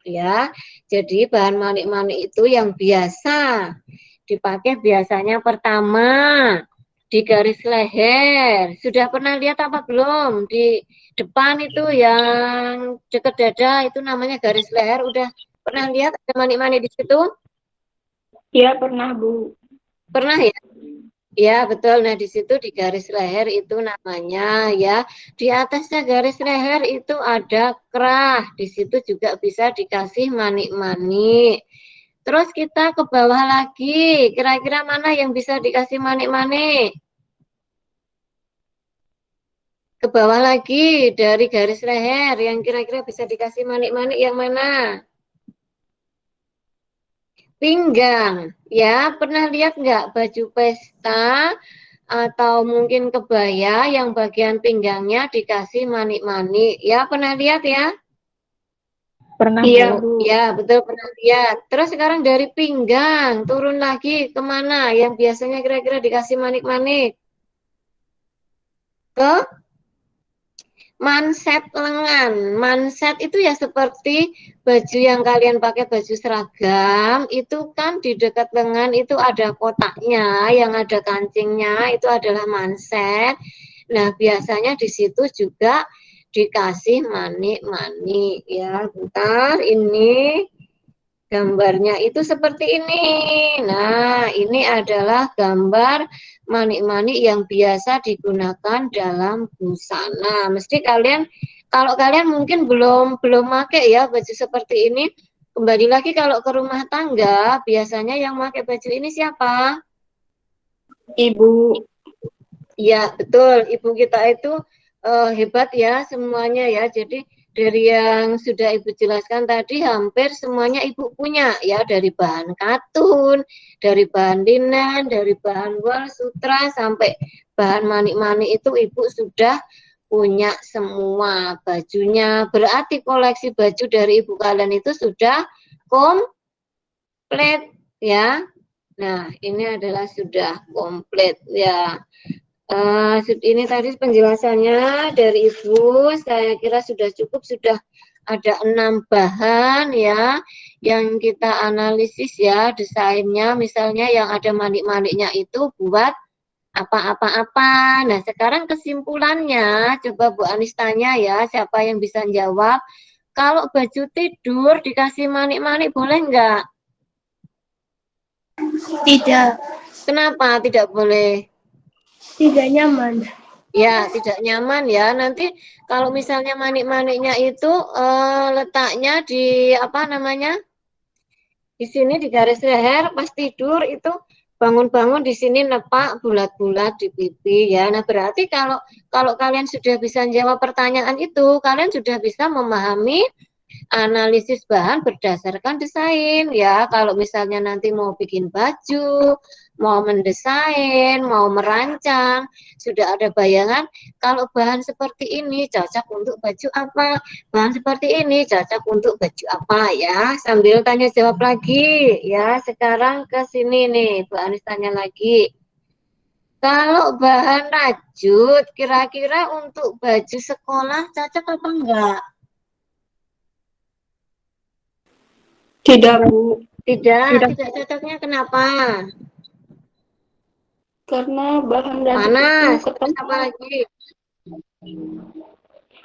A: ya. Jadi bahan manik-manik itu yang biasa dipakai biasanya pertama di garis leher. Sudah pernah lihat apa belum? Di depan itu yang dekat dada itu namanya garis leher. Udah pernah lihat ada manik-manik di situ?
B: Iya, pernah, Bu.
A: Pernah ya? Ya, betul. Nah, di situ di garis leher itu namanya ya. Di atasnya garis leher itu ada kerah. Di situ juga bisa dikasih manik-manik. Terus kita ke bawah lagi. Kira-kira mana yang bisa dikasih manik-manik? Ke bawah lagi dari garis leher yang kira-kira bisa dikasih manik-manik yang mana? Pinggang. Ya, pernah lihat nggak baju pesta atau mungkin kebaya yang bagian pinggangnya dikasih manik-manik? Ya, pernah lihat ya?
B: Pernah, iya, Bu.
A: Ya, betul pernah lihat. Terus sekarang dari pinggang turun lagi kemana yang biasanya kira-kira dikasih manik-manik? Ke manset lengan. Manset itu ya seperti baju yang kalian pakai baju seragam, itu kan di dekat lengan itu ada kotaknya, yang ada kancingnya, itu adalah manset. Nah, biasanya di situ juga dikasih manik-manik ya. Bentar, ini gambarnya itu seperti ini. Nah, ini adalah gambar manik-manik yang biasa digunakan dalam busana. Mesti kalian, kalau kalian mungkin belum pakai ya baju seperti ini, kembali lagi kalau ke rumah tangga, biasanya yang pakai baju ini siapa?
B: Ibu.
A: Ya, betul. Ibu kita itu hebat ya semuanya ya. Jadi dari yang sudah Ibu jelaskan tadi hampir semuanya Ibu punya ya, dari bahan katun, dari bahan linen, dari bahan wol, sutra sampai bahan manik-manik itu Ibu sudah punya semua bajunya. Berarti koleksi baju dari Ibu kalian itu sudah komplit ya. Nah, ini adalah sudah komplit ya. Ini tadi penjelasannya dari Ibu, saya kira sudah cukup, sudah ada 6 bahan ya yang kita analisis ya desainnya, misalnya yang ada manik-maniknya itu buat apa-apa-apa. Nah, sekarang kesimpulannya, coba Bu Anis tanya ya, siapa yang bisa jawab? Kalau baju tidur dikasih manik-manik boleh nggak?
C: Tidak.
A: Kenapa tidak boleh?
C: Tidak nyaman.
A: Ya, tidak nyaman ya. Nanti kalau misalnya manik-maniknya itu letaknya di apa namanya? Di sini di garis leher, pas tidur itu bangun-bangun di sini nepak bulat-bulat di pipi ya. Nah, berarti kalau kalian sudah bisa jawab pertanyaan itu, kalian sudah bisa memahami analisis bahan berdasarkan desain ya. Kalau misalnya nanti mau bikin baju, mau mendesain, mau merancang, sudah ada bayangan kalau bahan seperti ini cocok untuk baju apa, bahan seperti ini cocok untuk baju apa ya. Sambil tanya jawab lagi ya. Sekarang ke sini nih, Bu Anis tanya lagi. Kalau bahan rajut, kira-kira untuk baju sekolah cocok apa enggak?
B: Tidak, Bu.
A: Tidak,
B: Tidak.
A: tidak cocoknya kenapa?
B: Karena bahan rajut itu
A: Panas,
B: ketat.
A: terus apa lagi?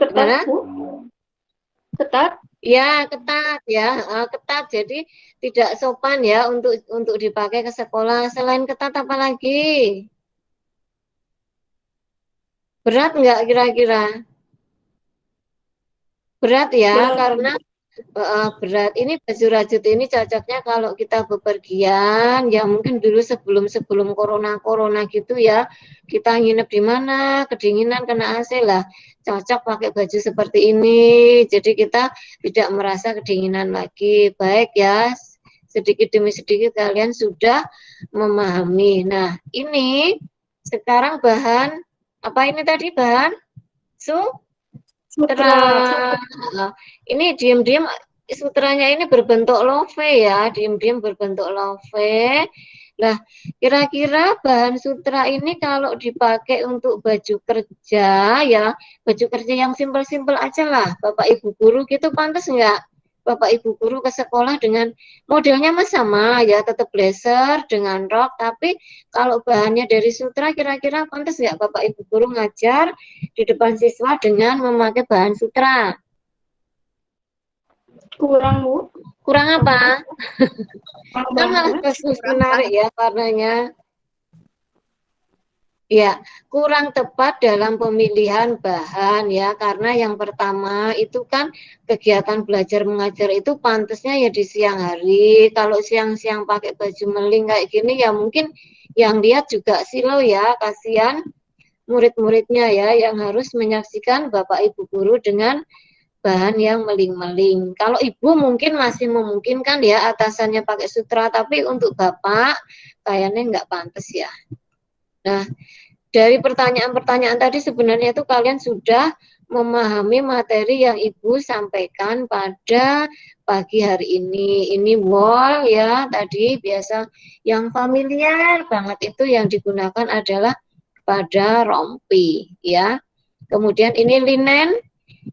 B: Ketat,
A: Gimana?
B: Bu. Ketat.
A: Ya, ketat ya, ketat. Jadi tidak sopan ya untuk dipakai ke sekolah. Selain ketat apa lagi? Berat enggak kira-kira? Berat ya,
B: Berat,
A: karena
B: Bu.
A: berat. Ini baju rajut ini cocoknya kalau kita bepergian, ya mungkin dulu sebelum corona gitu ya, kita nginep di mana, kedinginan kena AC lah, cocok pakai baju seperti ini. Jadi kita tidak merasa kedinginan lagi. Baik ya, sedikit demi sedikit kalian sudah memahami. Nah, ini sekarang bahan apa ini tadi bahan? Sutra.
B: Sutra.
A: Nah, ini diam-diam sutranya ini berbentuk love ya, diam-diam berbentuk love. Nah, kira-kira bahan sutra ini kalau dipakai untuk baju kerja ya, baju kerja yang simpel-simpel aja lah, Bapak Ibu guru gitu pantas nggak? Bapak Ibu guru ke sekolah dengan modelnya mah sama ya, tetap blazer dengan rok, tapi kalau bahannya dari sutra kira-kira pantas nggak Bapak Ibu guru ngajar di depan siswa dengan memakai bahan sutra?
B: Kurang, Bu.
A: Kurang apa?
B: Kurang
A: Kan malah
B: banget.
A: bagus, menarik ya warnanya. Ya, kurang tepat dalam pemilihan bahan ya, karena yang pertama itu kan kegiatan belajar mengajar itu pantasnya ya di siang hari. Kalau siang-siang pakai baju meling kayak gini ya mungkin yang lihat juga silau ya, kasihan murid-muridnya ya yang harus menyaksikan Bapak Ibu guru dengan bahan yang meling-meling. Kalau ibu mungkin masih memungkinkan ya atasannya pakai sutra, tapi untuk bapak kayaknya nggak pantas ya. Nah, dari pertanyaan-pertanyaan tadi sebenarnya itu kalian sudah memahami materi yang ibu sampaikan pada pagi hari ini. Ini wall ya tadi biasa yang familiar banget itu yang digunakan adalah pada rompi ya. Kemudian ini linen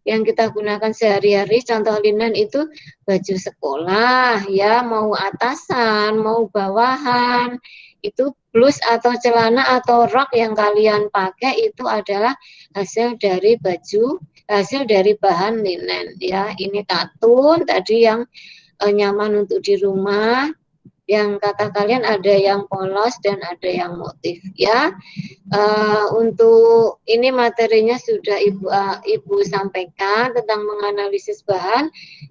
A: yang kita gunakan sehari-hari, contoh linen itu baju sekolah ya, mau atasan, mau bawahan, itu blus atau celana atau rok yang kalian pakai itu adalah hasil dari baju, hasil dari bahan linen ya. Ini katun tadi yang nyaman untuk di rumah, yang kata kalian ada yang polos dan ada yang motif ya. Untuk ini materinya sudah ibu sampaikan tentang menganalisis bahan,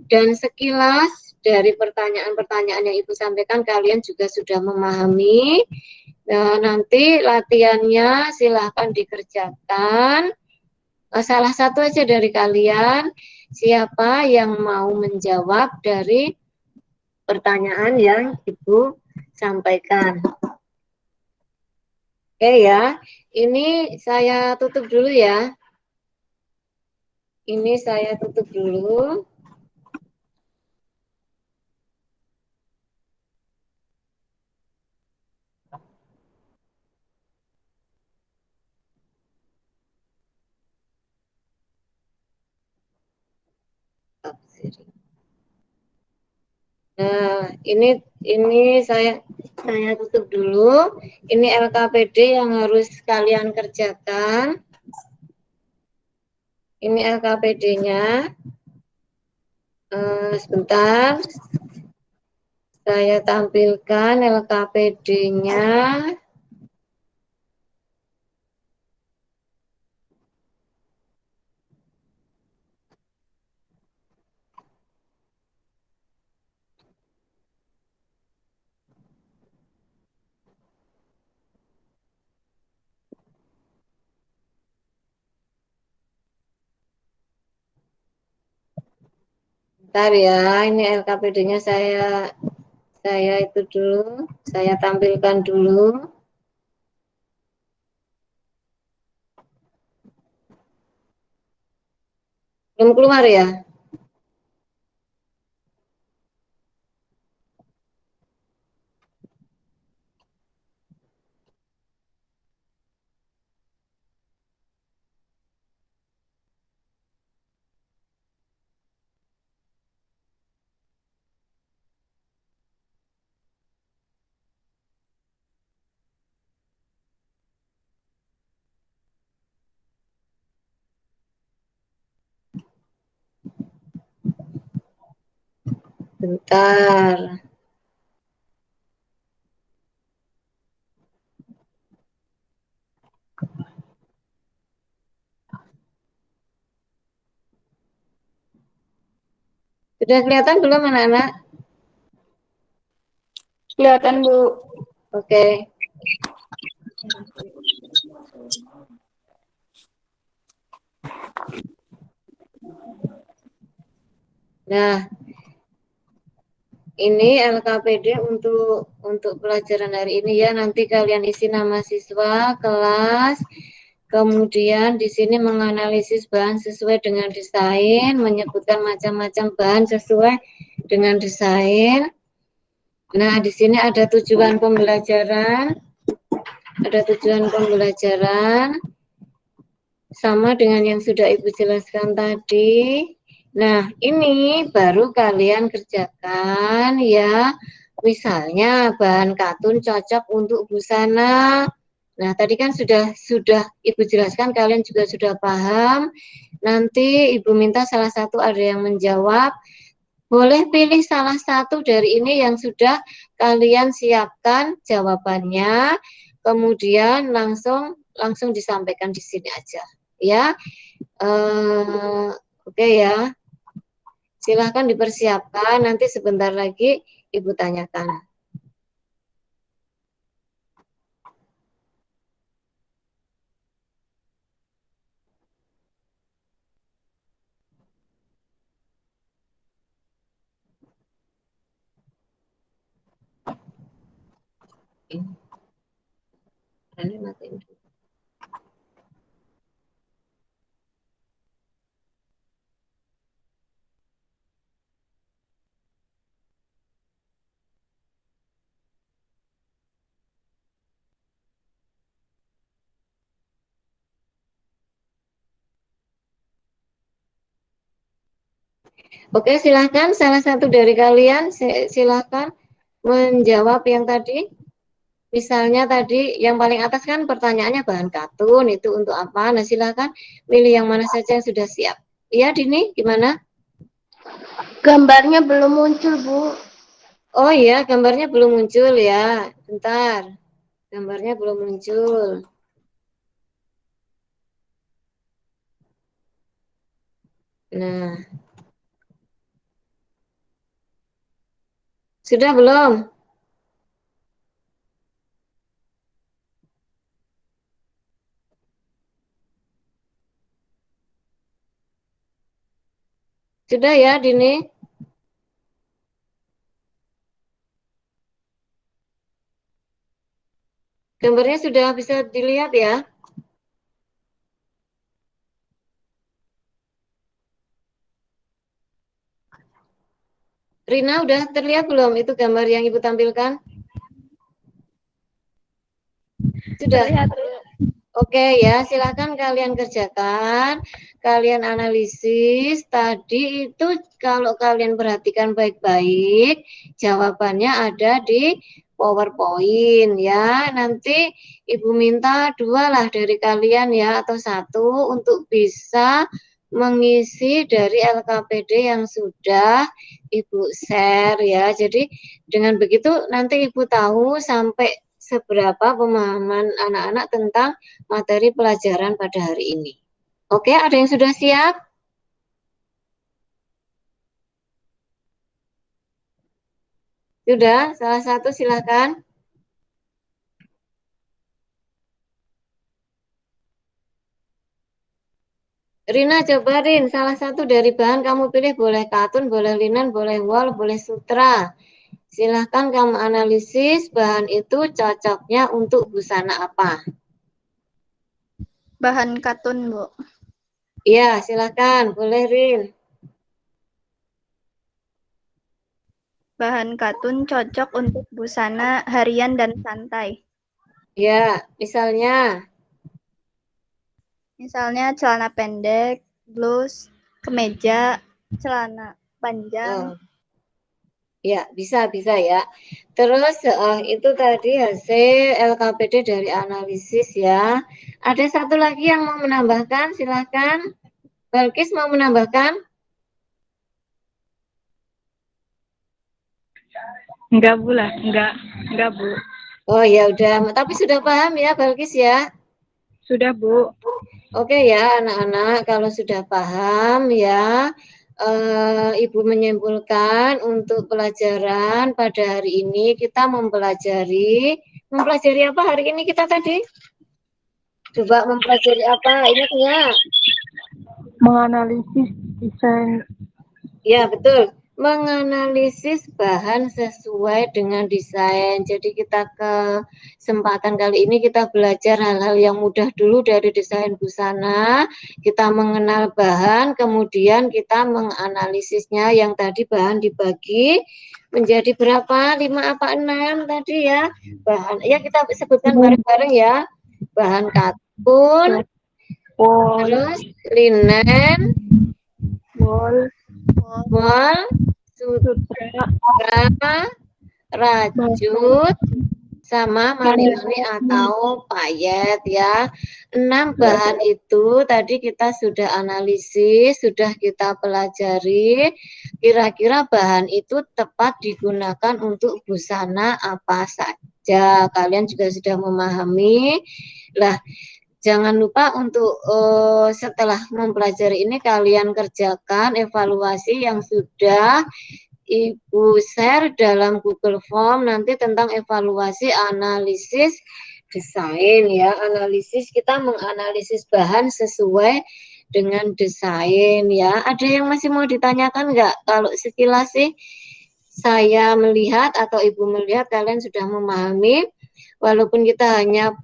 A: dan sekilas dari pertanyaan-pertanyaan yang ibu sampaikan kalian juga sudah memahami. Nah, nanti latihannya silahkan dikerjakan. Salah satu aja dari kalian siapa yang mau menjawab dari pertanyaan yang ibu sampaikan. Oke ya, ini saya tutup dulu ya. Ini saya tutup dulu. Nah, ini saya tutup dulu. Ini LKPD yang harus kalian kerjakan. Ini LKPD-nya. Sebentar. Saya tampilkan LKPD-nya. Bentar ya, ini LKPD-nya saya itu dulu, saya tampilkan dulu. Belum keluar ya? Bentar. Sudah kelihatan belum anak-anak?
B: Kelihatan, Bu.
A: Oke. Nah, ini LKPD untuk pelajaran hari ini ya. Nanti kalian isi nama siswa, kelas, kemudian di sini menganalisis bahan sesuai dengan desain, menyebutkan macam-macam bahan sesuai dengan desain. Nah, di sini ada tujuan pembelajaran. Ada tujuan pembelajaran sama dengan yang sudah Ibu jelaskan tadi. Nah, ini baru kalian kerjakan ya. Misalnya bahan katun cocok untuk busana. Nah, tadi kan sudah Ibu jelaskan, kalian juga sudah paham. Nanti Ibu minta salah satu ada yang menjawab. Boleh pilih salah satu dari ini yang sudah kalian siapkan jawabannya, kemudian langsung disampaikan di sini aja, ya. Oke ya, silahkan dipersiapkan. Nanti sebentar lagi Ibu tanyakan. Ini matiin dulu. Oke, silahkan salah satu dari kalian silahkan menjawab yang tadi. Misalnya tadi yang paling atas kan pertanyaannya bahan katun itu untuk apa? Nah, silahkan pilih yang mana saja yang sudah siap. Iya, Dini, gimana?
C: Gambarnya belum muncul, Bu.
A: Oh iya, gambarnya belum muncul ya. Bentar, gambarnya belum muncul. Nah, sudah belum? Sudah ya, Dini? Gambarnya sudah bisa dilihat ya? Rina, udah terlihat belum itu gambar yang Ibu tampilkan? Sudah?
B: Terlihat.
A: Oke ya, silakan kalian kerjakan, kalian analisis. Tadi itu kalau kalian perhatikan baik-baik, jawabannya ada di PowerPoint ya. Nanti Ibu minta 2 lah dari kalian ya, atau 1 untuk bisa mengisi dari LKPD yang sudah Ibu share ya. Jadi dengan begitu nanti Ibu tahu sampai seberapa pemahaman anak-anak tentang materi pelajaran pada hari ini. Oke, ada yang sudah siap? Sudah, salah satu silakan. Rina, coba Rin, salah satu dari bahan kamu pilih, boleh katun, boleh linen, boleh wol, boleh sutra. Silahkan kamu analisis bahan itu cocoknya untuk busana apa.
C: Bahan katun, Bu.
A: Iya, silahkan, boleh Rin.
C: Bahan katun cocok untuk busana harian dan santai.
A: Ya, misalnya.
C: Misalnya celana pendek, blus, kemeja, celana panjang.
A: Oh, ya, bisa ya. Terus itu tadi hasil LKPD dari analisis ya. Ada satu lagi yang mau menambahkan, silahkan. Balkis mau menambahkan?
B: Enggak, Bu lah. Enggak, Bu.
A: Oh ya udah, tapi sudah paham ya Balkis ya?
B: Sudah, Bu.
A: Oke ya anak-anak, kalau sudah paham ya, Ibu menyimpulkan untuk pelajaran pada hari ini kita mempelajari apa hari ini kita tadi? Coba mempelajari apa? Ingat nggak?
B: Menganalisis desain.
A: Ya betul, menganalisis bahan sesuai dengan desain. Jadi kita kesempatan kali ini kita belajar hal-hal yang mudah dulu dari desain busana. Kita mengenal bahan, kemudian kita menganalisisnya. Yang tadi bahan dibagi menjadi berapa? 5 apa 6 tadi ya? Bahan. Ya kita sebutkan bareng-bareng ya. Bahan katun,
B: Wol,
A: terus linen,
B: wol,
A: wol,
B: sutra,
A: rajut, sama mani-mani atau payet ya. 6 bahan itu tadi kita sudah analisis, sudah kita pelajari. Kira-kira bahan itu tepat digunakan untuk busana apa saja. Kalian juga sudah memahami. Lah, jangan lupa untuk setelah mempelajari ini kalian kerjakan evaluasi yang sudah Ibu share dalam Google Form nanti tentang evaluasi analisis desain ya. Analisis kita menganalisis bahan sesuai dengan desain ya. Ada yang masih mau ditanyakan nggak? Kalau sekilas sih saya melihat atau Ibu melihat kalian sudah memahami. Walaupun kita hanya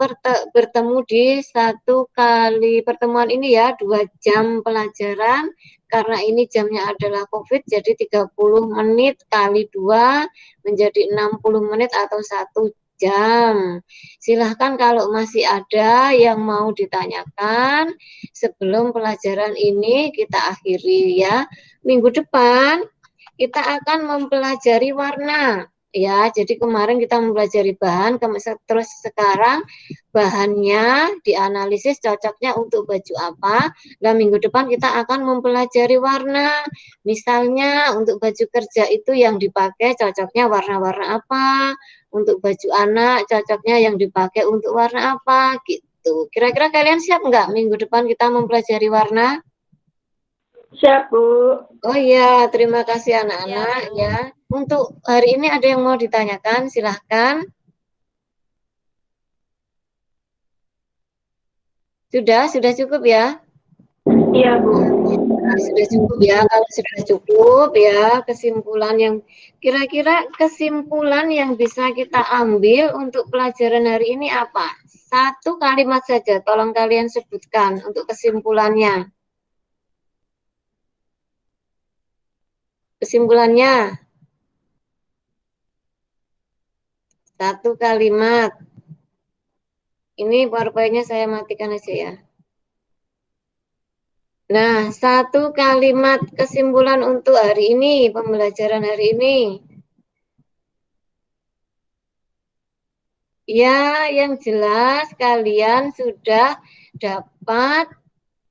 A: bertemu di satu kali pertemuan ini ya, 2 jam pelajaran, karena ini jamnya adalah COVID, jadi 30 menit kali 2 menjadi 60 menit atau 1 jam. Silahkan kalau masih ada yang mau ditanyakan sebelum pelajaran ini kita akhiri ya. Minggu depan kita akan mempelajari warna. Ya, jadi kemarin kita mempelajari bahan, terus sekarang bahannya dianalisis cocoknya untuk baju apa. Nah, minggu depan kita akan mempelajari warna. Misalnya untuk baju kerja itu yang dipakai cocoknya warna-warna apa. Untuk baju anak cocoknya yang dipakai untuk warna apa gitu. Kira-kira kalian siap nggak minggu depan kita mempelajari warna?
B: Siap, Bu.
A: Oh iya, terima kasih anak-anak ya. Untuk hari ini ada yang mau ditanyakan, silahkan. Sudah cukup ya?
B: Iya, Bu.
A: Sudah cukup ya. Kalau sudah cukup ya, kira-kira kesimpulan yang bisa kita ambil untuk pelajaran hari ini apa? Satu kalimat saja, tolong kalian sebutkan untuk kesimpulannya. Kesimpulannya, satu kalimat. Ini PowerPoint-nya saya matikan aja ya. Nah, satu kalimat kesimpulan untuk hari ini, pembelajaran hari ini. Ya, yang jelas kalian sudah dapat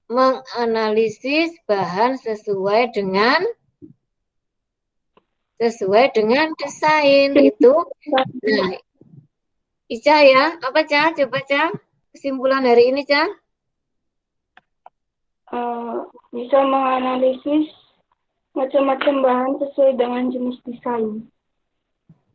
A: menganalisis bahan sesuai dengan desain itu. Nah, Ica ya, apa Ca? Coba Ca, kesimpulan hari ini Ca.
B: Bisa menganalisis macam-macam bahan sesuai dengan jenis desain.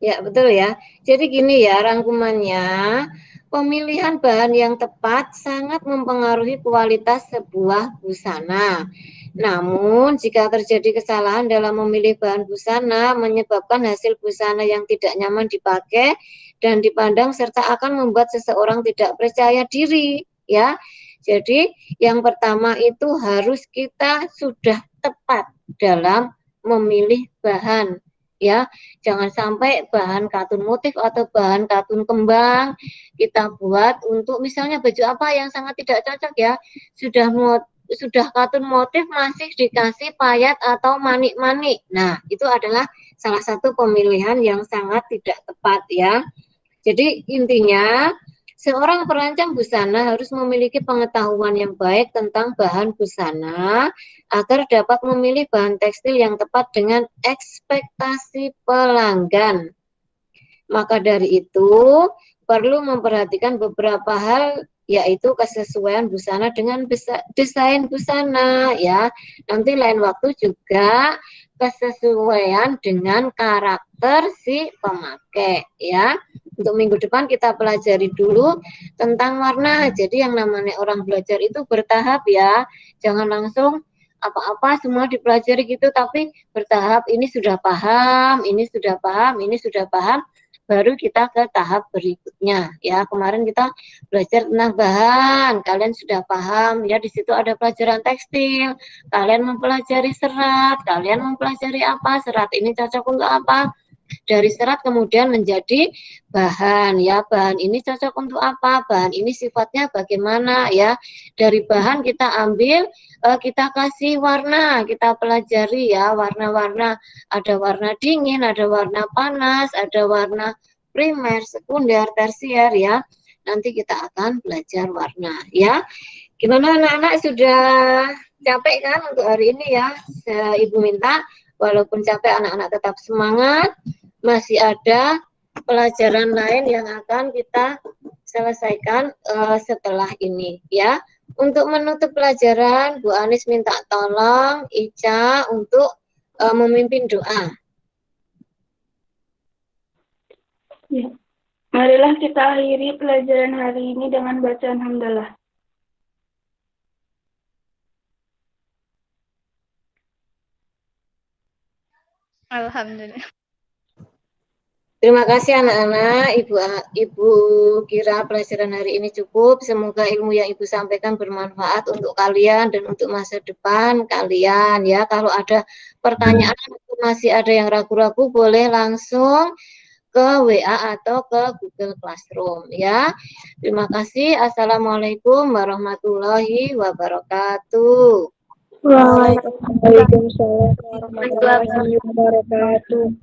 A: Ya, betul ya. Jadi gini ya rangkumannya. pemilihan bahan yang tepat sangat mempengaruhi kualitas sebuah busana. Namun, jika terjadi kesalahan dalam memilih bahan busana, menyebabkan hasil busana yang tidak nyaman dipakai dan dipandang serta akan membuat seseorang tidak percaya diri, ya. Jadi, yang pertama itu harus kita sudah tepat dalam memilih bahan, ya. Jangan sampai bahan katun motif atau bahan katun kembang kita buat untuk misalnya baju apa yang sangat tidak cocok, ya. Sudah katun motif masih dikasih payat atau manik-manik. Nah, itu adalah salah satu pemilihan yang sangat tidak tepat, ya. Jadi intinya seorang perancang busana harus memiliki pengetahuan yang baik tentang bahan busana agar dapat memilih bahan tekstil yang tepat dengan ekspektasi pelanggan. Maka dari itu, perlu memperhatikan beberapa hal, yaitu kesesuaian busana dengan desain busana, ya. Nanti lain waktu juga kesesuaian dengan karakter si pemakai, ya. Untuk minggu depan kita pelajari dulu tentang warna. Jadi yang namanya orang belajar itu bertahap, ya. Jangan langsung apa-apa semua dipelajari gitu, tapi bertahap. Ini sudah paham, ini sudah paham, ini sudah paham, baru kita ke tahap berikutnya, ya. Kemarin kita belajar tentang bahan, kalian sudah paham, ya. Di situ ada pelajaran tekstil, kalian mempelajari serat, kalian mempelajari apa, serat ini cocok untuk apa. Dari serat kemudian menjadi bahan, ya. Bahan ini cocok untuk apa, bahan ini sifatnya bagaimana, ya. Dari bahan kita ambil, kita kasih warna, kita pelajari, ya, warna-warna. Ada warna dingin, ada warna panas, ada warna primer, sekunder, tersier, ya. Nanti kita akan belajar warna, ya. Gimana anak-anak, sudah capek kan untuk hari ini, ya? Ibu minta walaupun capek anak-anak tetap semangat. Masih ada pelajaran lain yang akan kita selesaikan setelah ini, ya. Untuk menutup pelajaran, Bu Anis minta tolong Ica untuk memimpin doa.
B: Ya. Marilah kita akhiri pelajaran hari ini dengan bacaan hamdalah.
D: Alhamdulillah.
A: Terima kasih anak-anak. Ibu kira pelajaran hari ini cukup. Semoga ilmu yang Ibu sampaikan bermanfaat untuk kalian dan untuk masa depan kalian, ya. Kalau ada pertanyaan atau masih ada yang ragu-ragu, boleh langsung ke WA atau ke Google Classroom, ya. Terima kasih. Assalamualaikum warahmatullahi wabarakatuh.
B: Waalaikumsalam warahmatullahi wabarakatuh.